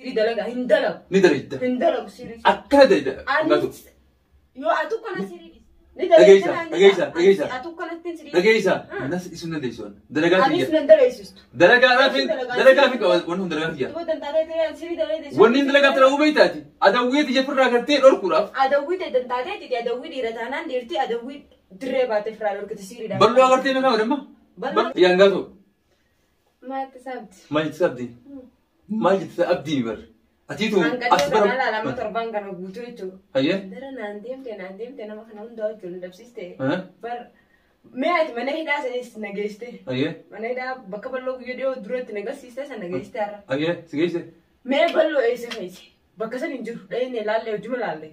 سيري دلقة هندلق ندريد هندلق سيري أكاد يو أتوك أنا سيري دقيقة أتوك أنا تنسيري دقيقة الناس اسمنا ديسون دلقات أنا اسمه دلقة دلقات ونهم دلقات فيها تبغى تنتظر سيري دلقة ونين دلقات ترى بيتاتي أدوية تجفر راكتين أركولا أدوية تنتظر تدي أدوية ديرتانا ديرتي أدوية دربات فرالور كتسيري ده بلو أغرتين أنا ورما بل يانغاتو ما تسابت ما يتسابدي ما يتسابدي بر أتيتو أصبر لا لا ما تربان كانوا بوتويتو هيا درا نانديم تنا ما خنا وندا جون دبسيستي ها بر مات من هيدا سنس نجستي هيا من هيدا بكبلو فيديو درت نجستي سنجستي هيا سجيسة ما بلو إيش هيسي بكسر إنجور لين لالله وجمل لالله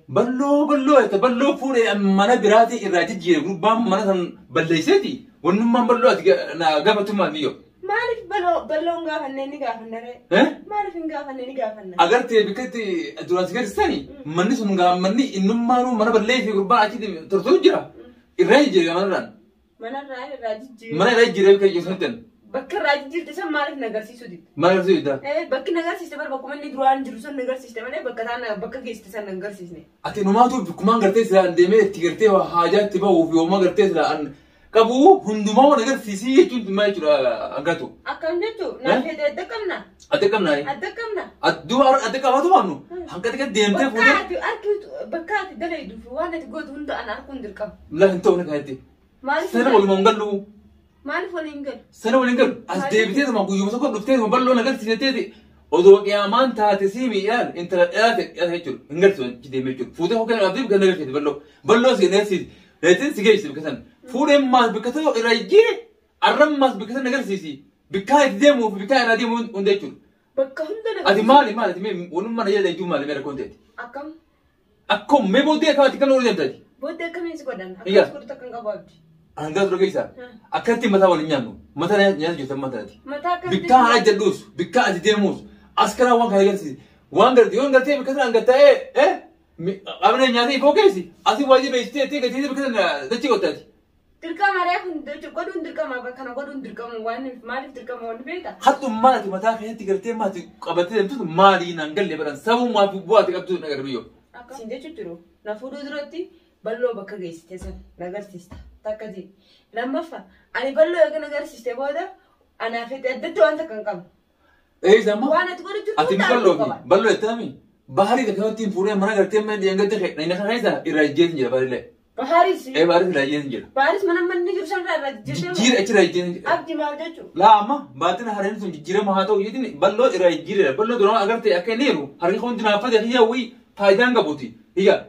بلو يتبلو فوري منا براتي الراجي جير بام منا سن بليسيتي ونما بلو أنا قابتو ما ديو مالك بلو نغافنني غافنره مالك نغافنني غافنره اگر تي بكتي دراس غير ثاني من سن غامني انما نو من بلي في قربا اكيد ترتو جرا الراجي جرا من راجي جرا كي يسنتن بكر راجي جرت سم مالك نغر سيسودي ما يرسي دا بك نغر سيستم بكم من دروان جرسون نغر سيستم نه بكتانا بك كيست سن نغر سيسني اتي نماتو بكمان غرتي سلا اندمي تيغرتي حاجات تبا وفي وما غرتي سلا ان كابو هندوما ونقول سيسي يجون ما يجرا أنقطو. أكمل تو نافذ أدكمنا. أدكمنا أي. أدكمنا. الدوار أدكما تو مانو. هم كده ديمته فوده. بكات دلائي دو وانا تقول هند أنا أكون دركم. لا أنت هناك هدي. سنة ولا منقلو. ما أعرف ولا إنقل. سنة ولا إنقل. أصدقائي ما كوي يوم سكون دفتر مبلو نقول سينتي. أودو يا مان تاسيمي يال أنت يا هيجول إنقل سون كده ميجول فوده هو كان أبدي بكنا نقول كده بلو سيناسي. لكن سيجيس بكسان. فورم ما بكتو إراجي أرم ما بكتو نقول سيسي بكاي ديمو بكاي ناديمو ونديتون بكهم ده أدي مالي أدي مي ونما نجد يجوا مالي ميرا كونتي أكم مي بودي كم تكلم ورد يمتدي بودي كم يسقطن أكم سكوت تكن كبابي أنا قلت رجيسا أكلتي متى ولا نيانو متى نيانو جوتم متى دي بكاي على جدوس بكاي أدي ديموس أسكرا وان كاي سيسي وان قلتي بكتو أنقطع إيه أبنا نياني فوكسي أسي واجي بيستي تيجي تيجي بكتو دتشي قطعتي تركا مريح قدون تركا ما بكنا قدون تركا موان مالك تركا موان بيتا حتى ما تي متى في هتي قلتي ما تي قبتي انتو مالي نانقل لي بدن سو ما في بوات قبتو نغير بيو سينده چترو نفودو درتي بلو بكا گيستسن نغير سيستا تاكدي لما فا اني بلو يغ نغير سيستا بودا انا فيت ادتو انت كنكم اي زما وانا تقول اتي بلو يتامي بحري دكتين فوري منا قلتي ما دي انغت خي نينا خايسا يراجين جرا بالله بحارس اي بارس راجين جرا بارس من نجيب سان راجين جير اچ راجين ابدي ما جچو لا اما باتنا هرين سن جير ما هاتو يدين بلو راجين بلو درو اگر تي اكنيرو هرين خون دنا فدي هي وي فايدان غبوتي هي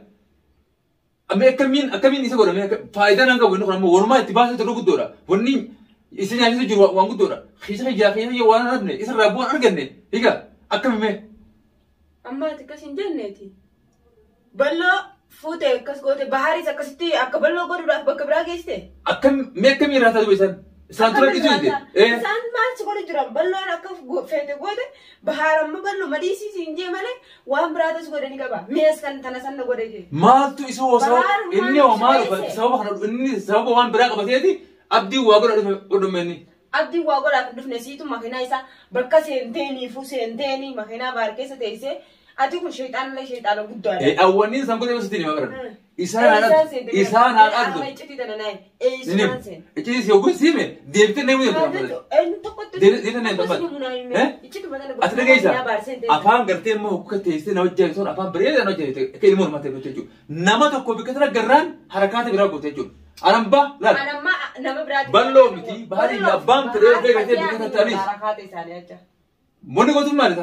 أما أكمين يسقون أما فائدة نانغا وينو خنا ورما اتباع تلو كدورا وني إسني يعني سجوا وانغو دورا خيسة جاكينا يوانا نبني إسر رابون أرجعني هيكا أكمل أما تكسين جنتي بلو فوتة كسقوتة بحاري سكستي أكبلو كورا بكبرا كيسته أكم يراتا دويسان سانتورا كيسويته سان ما سكولي جرام بلو أكف فيته قوته بحارم بلو مديسي سينجي ماله وام برادا سكولي نكابا ميس كان تناسان نقوله ما تو إسوا وسوا إني ومارو سوا خنا إني سوا وان برادا بسيتي أبدي واقول أدومني أبدي واقول أكدف نسيتو مكينا إسا بركة سنتيني فو سنتيني مكينا باركة ستيسه أتيكون شيطان لا شيطان بدوه أولين سامبودي وستيني ما كرر إسان هذا أدو نيم إيش يقول سيمه ديبتي نيمو يطلع ديبتي نيمو أتلاقي إيشا أفهم قرتين ما هو كتيسي نوجه صور أفهم بريء نوجه كلمة ما تبي تجو نما تكو بكثرة قران حركات براغو تجو أنا با لا أنا ما نما براد بلو متي بهاري لبام ترى بيجي بكثرة تاريخ موني قلت ما لي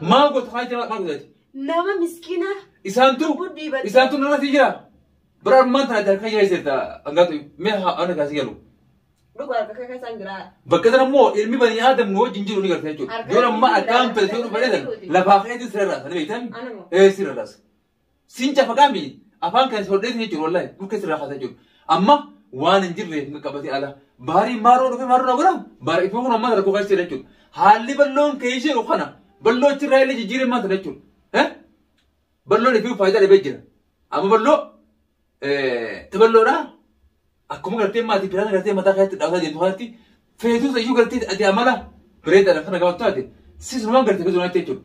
ما قلت خايجة ما قلت نما مسكينة إسانتو نما تيجا برار ما تنا خايجة يصير أنقطع مه أنا كاسيلو بكثرة مو علمي بني آدم نو جنجرو نيجر تيجو دورا ما أكام بتقول بدل لا باخي تسرع أنا بيتم إيه سير راس سينجا فكامي أفهم كان سودة تيجو والله ممكن سرع خاطر تيجو أما وان إنجيل ليه مكبتي على باري مارو رفي مارو نقولهم باري فوق نما ترى كوكاش تيجو حالي بلون كيشي روخنا بلو ترى اللي جيري ما تيجو ها بلو اللي فيه فايدة اللي بيجنا أما بلو تبلو را أكو مقرتين ما تبيران قرتين ما تاخذ تداوها جنتو هاتي فيتو تيجو قرتين أدي أملا بريد أنا خنا قاوت تاتي سيس ما قرتين كذا نايت تيجو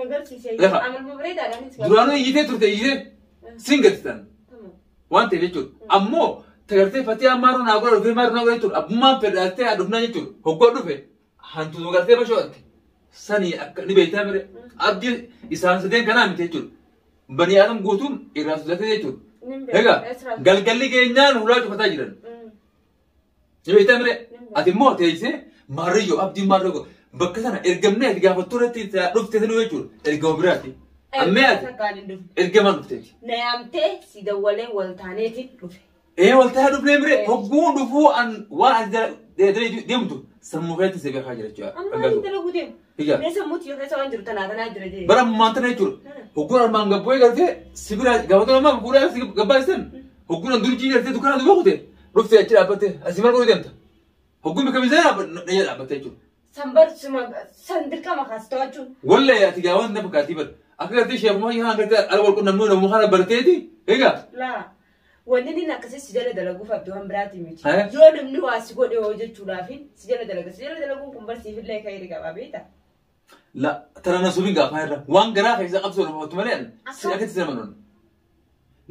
Nagarsiisee. Lafa. Amaluma bareedaadhaanis. Duraanuu iyyitee turte iyyitee siin gadsitan. Waan ta'eef jechuudha. Ammoo tagartee fatii ammaaruu naa godha dhufee maaruu naa godha jechuudha. Abbummaan fedhaatee adufnaa jechuudha. Hoggoo dhufe hantuutu gartee bashoo'atte. Sanii akka ni beektaa mire. Abdii isaan sadeen kanaa miti jechuudha. Bani Aadam guutuun irraa sodaatee jechuudha. Egaa galgalli keenyaan hulaa cufataa jiran. Ni beektaa mire. Ati immoo teessee maarriyyoo abdiin maarriyyoo bakka sana ergamnee ati gaafattuu irratti dhuftee sanuu jechuudha. Ergama biraatti. Ammee ati ergamaan dhufteeti. Nayaamtee si dawwalee waltaaneetiin dhufe. Waltaa dhufnee mire hogguun dhufuu waan ati deemtu sammuu keessatti si beekaa jira jechuudha. Amma inni dalaguu deemu. Mee sammuuti yoo keessa waan jiru tanaa jira jee. Bara ammaan tana jechuudha. Hogguun armaan gabbu'ee gartee sibira gaafatuu namaa fuudhaa si gabbaasan hogguun an durjii gartee dukkanaa dubbaa kutee dhuftee achi dhaabbattee asii marga deemta. Hogguun bakka bisaa dhaabbattee jechuudha. San dirqama kaas to'achuun. Wallee ati gaawwan na fakkaatii bara. Akka gartee sheefumaa yaa gartee ala wal qunnamnuu namuu kana barteeti. Egaa. Laa. Wanni inni akkasii si jala dalaguuf abdii waan biraati miti. Yoo namni waa si godhe hoo jechuudhaaf si jala dalaga. Si jala dalaguun kun barsiifillee ka'ee qaba beektaa. La tana na subiin gaafaa irra waan garaa keessa qabsoo nama otuma leen si akkatti si nama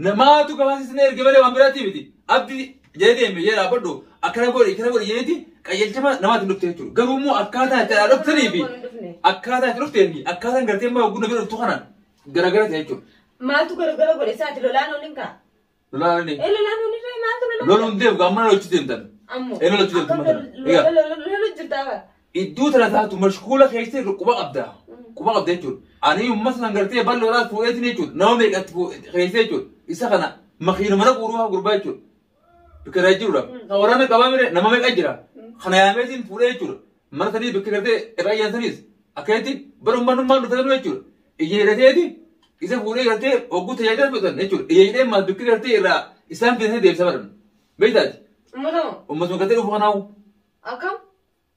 namaatu gabaasi sinee erge malee waan biraati miti. Abdii jedhee deeme jedhaa badhu akkana godhe jedheeti qayyelchama namaatti dhufte jechuudha. Garuu immoo akkaataa itti dhuftanii fi akkaataa itti dhuftee fi akkaataan gartee immoo oguu namni dhuftu kanaan garagara ta'e jechuudha. Maaltu garagara godhe isaati lolaan oolin kaa? Lolaan oolin. Lolaan oolin ta'e maaltu lolaan? Loluun deemu gaamana lolchi deemtan. Ammoo. Lolchi deemtan. Lolu jirtaa. Iddoo tana taatu mashkuula keessee quba qabda. Quba qabda jechuudha. Ani uummas nan gartee bal'oodhaas fuudheetiin jechuudha. Nama meeqatti keessee jechuudha. Isa kana makiina mana guuruufaa gurbaa jechuudha. Bikka jirudha. Waraana qabaa mire nama meeqa jira. Kana yaameetiin fuudhee jechuudha. Mana sanii bikka gartee irraa iyyansaniis akkasitti barummaan dhufatan jechuudha. Iyya hidhateeti isa fuudhee gartee hogguu tajaajila fudhatan jechuudha. Iyya hidhee maal bikka gartee irraa isaan filatanii deebisa baran. Beektaati. Uummatuma gartee dhufu kanaawu. Akkam?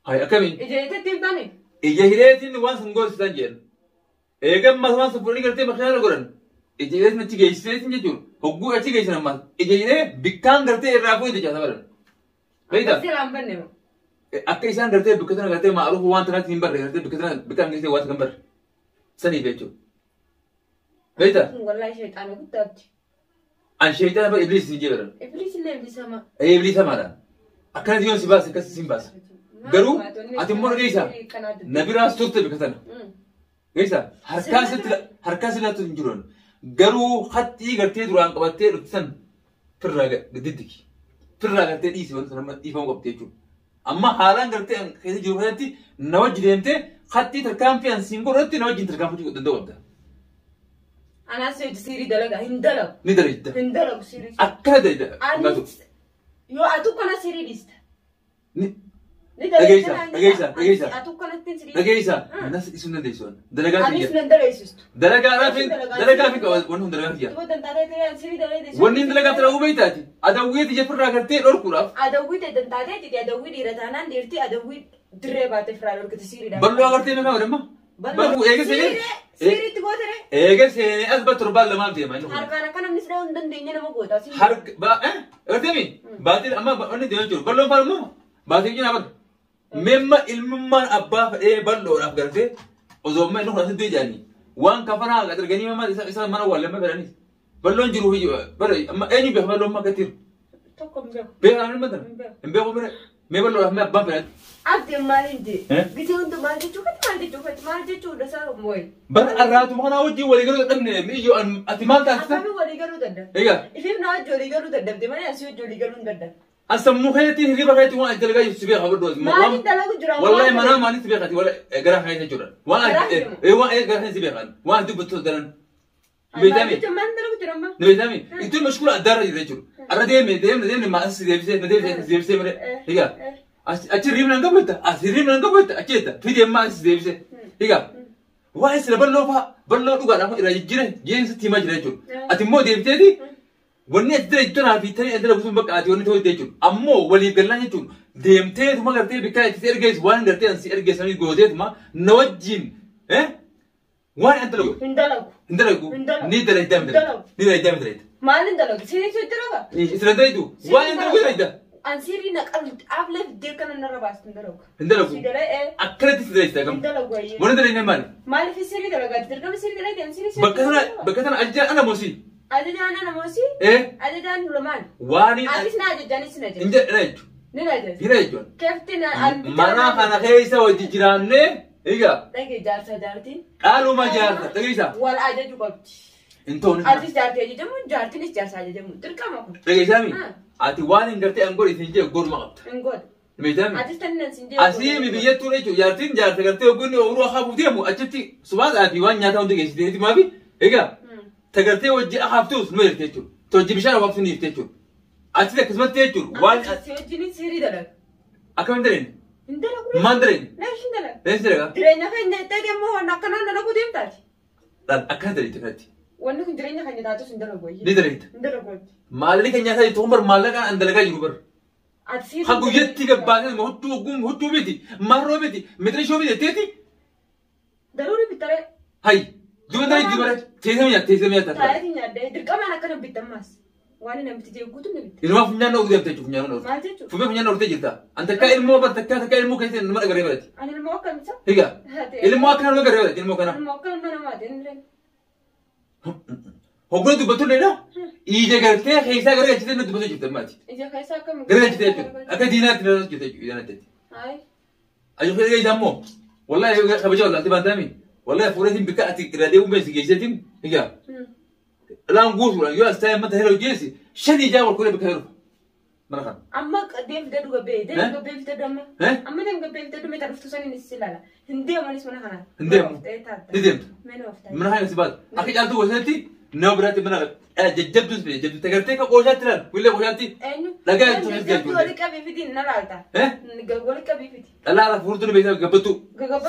Hai akkamiin? Ija hidheetiin taane? Ija hidheetiin waan sun goosisan jedhan. Eegammas waan sun fuudhanii gartee makiinaa godhan. Ija hidheetiin achi geessiseetiin jechuudha. Hogguu achi geessan ammaas. Ija hidhee bikkaan gartee irraa fuudhee ijaasa baran. Beektaa? Seeraan banne moo? Akka isaan gartee bikka sana gartee maaruuf waan tanaatti hin barre gartee bikka sana bikkaan geessee waan kan barre. Saniif jechuudha. Beektaa? Wallahi sheexaana guddaatti. An sheexaana bara Ibliis hin jedhan. Ibliis illee Ibliisama. Ibliisamaadhaan. Akkanatti yoon si baase akkasii si hin baase. Garuu ati immoo dhageessaa na biraas turte bikka sana. Geessaa harkaa silaatu hin jiru. Garuu haxxii gartee duraan qabattee dhuftan firraa diddiki. Firraa gartee dhiisee wanta nama dhiifamuu qabdi jechuudha. Amma haalaan gartee keessa jiru kanatti na wajji deemtee haxxii tarkaanfii an siin godhatti na wajjin tarkaanfachuu danda'u qabda. Anaas siirii dalagaa hin dalagu. Ni dalagda. Hin dalagu siirii. Akkana dalagda. Yoo atu kana siirii dhiista. Dhageessaa. Nas isun dandeessu. Dalagaa fi dalagaa fi wanti hun dalagaa fi wanni dalagaa fi raawwuu beektaati. Adawwiiti jeffirraa gartee dhorkuudhaaf. Adawwiiti dantaatee adawwii dhiira taanaan dhiirti adawwii dirree baatee firaa dhorkite siirii. Bal'oo agartee meeqa godhamma? Bal'oo eegasee. Siiriitti gootere. Eegasee as ba torbaan lamaan deema. Harkaan akka namni sidhaa hin dandeenye nama goota. Garteemi baatiin amma wanni deemaa jiru. Bal'oon faana immoo baatiin jina abada. Memma ilmummaan abbaa fedhee bal'oodhaaf gartee osoo amma inni kun asitti ijaanii waan kafanaa qaxarganii mammaa isa mana waallamma fedhanis bal'oon jiruuf bara amma eenyu beeka bal'oon makka ittiin tokko hin beeku beekaa hin matan hin beeku bire mee bal'oodhaaf mee abbaan fedhan. Abdi maaliin jee gisee hundi maal jechuu dasaa mooyi. Bara arraatuma kanaa wajjin walii galuu dadhabne miiyyoo ati maal taasisa? Akkami walii galuu dadhabde? Egaa. Ifiif na wajji walii galuu dadhabde malee asii wajji walii galuu hin dadhabde. Asammuu keetiin hiriiba keetiin waan ati dalagaa jirtu beekaa badhu. Maaliin dalagu jira? Wallahi manaa maalitti beekaati wala garaa keessa jechuudha. Waan garaa keessa beekaan waan dubbattu daran. Beekame. Maaliin dalagu jira amma? Beekame. Ittiin mashkuula addaarra jira jechuudha. Arra deemne maas si deebisee mire. Egaa. Achi riibna hin qabu asi riibna hin qabu achi jetta fidee maas si deebisee. Egaa. Waan sila bal'oo fa'aa bal'oo dhugaadhaaf irraa jijjiire jeensitti himaa jira jechuudha. Ati immoo deebiteeti. Wanni as dira jechuun fi ta'ee as dira gusuun bakka ati wanni ta'uu jechuudha. Ammoo waliif gallaan jechuun deemteetuma gartee bikkaa itti ergeessu waan gartee ansi ergeessanii gooteetuma na wajjin waan an dalagu. Hin dalagu. Hin dalagu. Ni dalagdaa mi dalagda. Ni dalagdaa mi dalagda. Maal hin dalagu? Siinii sitti dalaga? Isla dalagu. Waan hin dalagu dalagda. أنسيري نقلت أبلغ دير كنا نرى باس تندلق تندلق إيه أكلت تدريس تكمل تندلق وياه وين تدري مال مال في سيري دلقات تركب سيري دلقات أنسيري بكتنا أجل أنا موسي أجدان أنا موسي إيه أجدان لمان واني أجلس ناجد سنجد إنجا رجع نراجد رجع كيف تنا mana kana keessa wajji jiraanne egaa dhage jaarsa jaartiin qaaluma jaarsa dhageessa wal ajaju qabdi intoon artis jaartee jedhamu jaartinis jaarsaa jedhamu dirqama kun dhageessami ati waan hin gartee an godhi isin jee godhuma qabda hin god meetami artis tannan sin jee asii mi biyyattuu jechuun jaartiin jaarsa gartee ogunni uruu hafuuf deemu achitti subaas ati waan nyaataa hundi geessiteeti maafi egaa tagartee wajji haaftuus nu ertee jechuudha tojji bishaan waqtu ni ertee jechuudha ati akkasumatti jechuudha waan asii wajjin sirii dalag akkam dareen indala mandareen leesh indala leesh daga jireenya keenya itti deemu waan akkanaan dhala ku deemtaati akkana daree jirti wanni kun jireenya keenya taatus indala goyyi ni dareeta indala goyyi maalli keenya isaa jechuun bar maallaqa an dalagaa jiru bar asii ha guyyatti gabbaatee huccuu biti marroo biti mitri shoo biti teeti daruuri bitare hay duba daree dibare teessee miyaa taa'ee nyaadde dirqamaan akkana bitammas waan namichi jeeguutu ni bitta ilmaa funyaan dhawuu deemtee jechuun funyaan dhawuu maal jechuudha funyaan funyaan dhawuu jirta an takkaa ilmoo bar takkaa ilmoo keessatti nama dhagaree barati ani ilmoo akkamisa higa ilmoo akkana nama dhagaree barati ilmoo kana ilmoo akkana mana maate inni hoggana dubbatu leedha ija gartee keessaa gara galchitee na dubbatu jirta maati ija keessaa akkam gara galchitee jechuudha akka diinaatti na jirta diinaatti ay ayo kaya guys ammo wallahi kabaja wallahi tibantami wallahi furatin bika ati irade umbe sigesetin higa lan gusu lan yo astay mata hero jesi shani jawal kule bika hero marakan amma dem da duga be dem ga be fita dama amma dem ga be fita dama tarftu sani nisilala hinde manis mana kana hinde men of time mana haya sibat akhi jaltu wasati نبرة من جبت جبت تقرتي كقوشات ترى ولا قوشاتي لقى أنت جبت ولا كبي في دين نلالتا ولا كبي في دين لا لا فردنا بيتا قبتو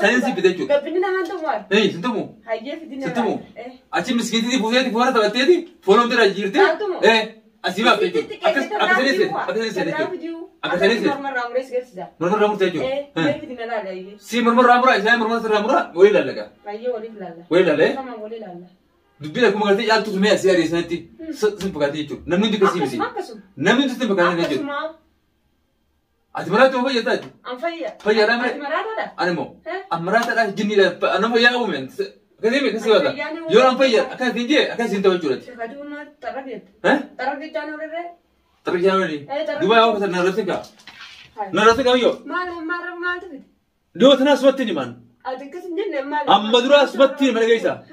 ساينسي بيتجو قبلنا ما نتوار إيه سنتمو هاي في دين سنتمو أشي مسكينتي دي فوزيتي فورا تبتدي فولم ترى جيرتي إيه أسيبها بيتجو أكسريسي أكسريسي مرمر رامور تجو سي مرمر رامورا إسمه مرمر رامورا ولا لقى ولا لا دبينا كم قلتي يالتو سمية سياري سنتي سنبقاتي يجو نمني دكسي بسي نمني تسنبقاتي يجو أتمرات هو يتاج فيا رامي أنا مو أمرات لا جني لا أنا فيا أومن كذي كسي هذا يوم فيا أكان تيجي أكان سنتو جورت ترابيت جانو ليه ترابيت جانو ليه دبي أو بس نرسك أيو ما تبي دو تنا سوتني مان أما درا سوتني من جيسا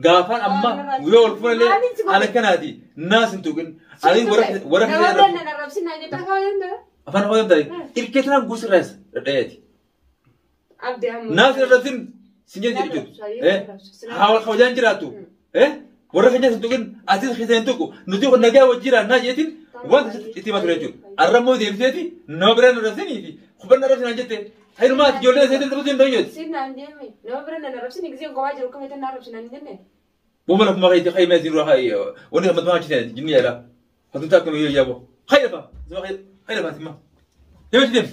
غافان أما ويول فلان أنا كنادي ناس انتوكن أنا ورا أنا رابسين أنا بحاول أفهم هذا تاني إلكتنا غوس راس رأيتي ناس رابسين سنجد جيجو حاول خوجان جراتو ورا خنجان انتوكن أتيس خيسان انتوكو نتيجة نجا وجيرا ناجيتين وان اتمات رجول الرمو ديمسيتي نوبران رابسيني في خبرنا رابسين أنجتة هاي ما تجولنا سيدنا تبصين دنيا سيدنا عندي نوبران أنا رابسين يجزي قواجر وكم يتنا رابسين عندنا بوما لك ما غير خير ما يزيد روحي وانا ما تمام جدا جنيه لا هتنتاكم يا ابو خير با خير با تما يا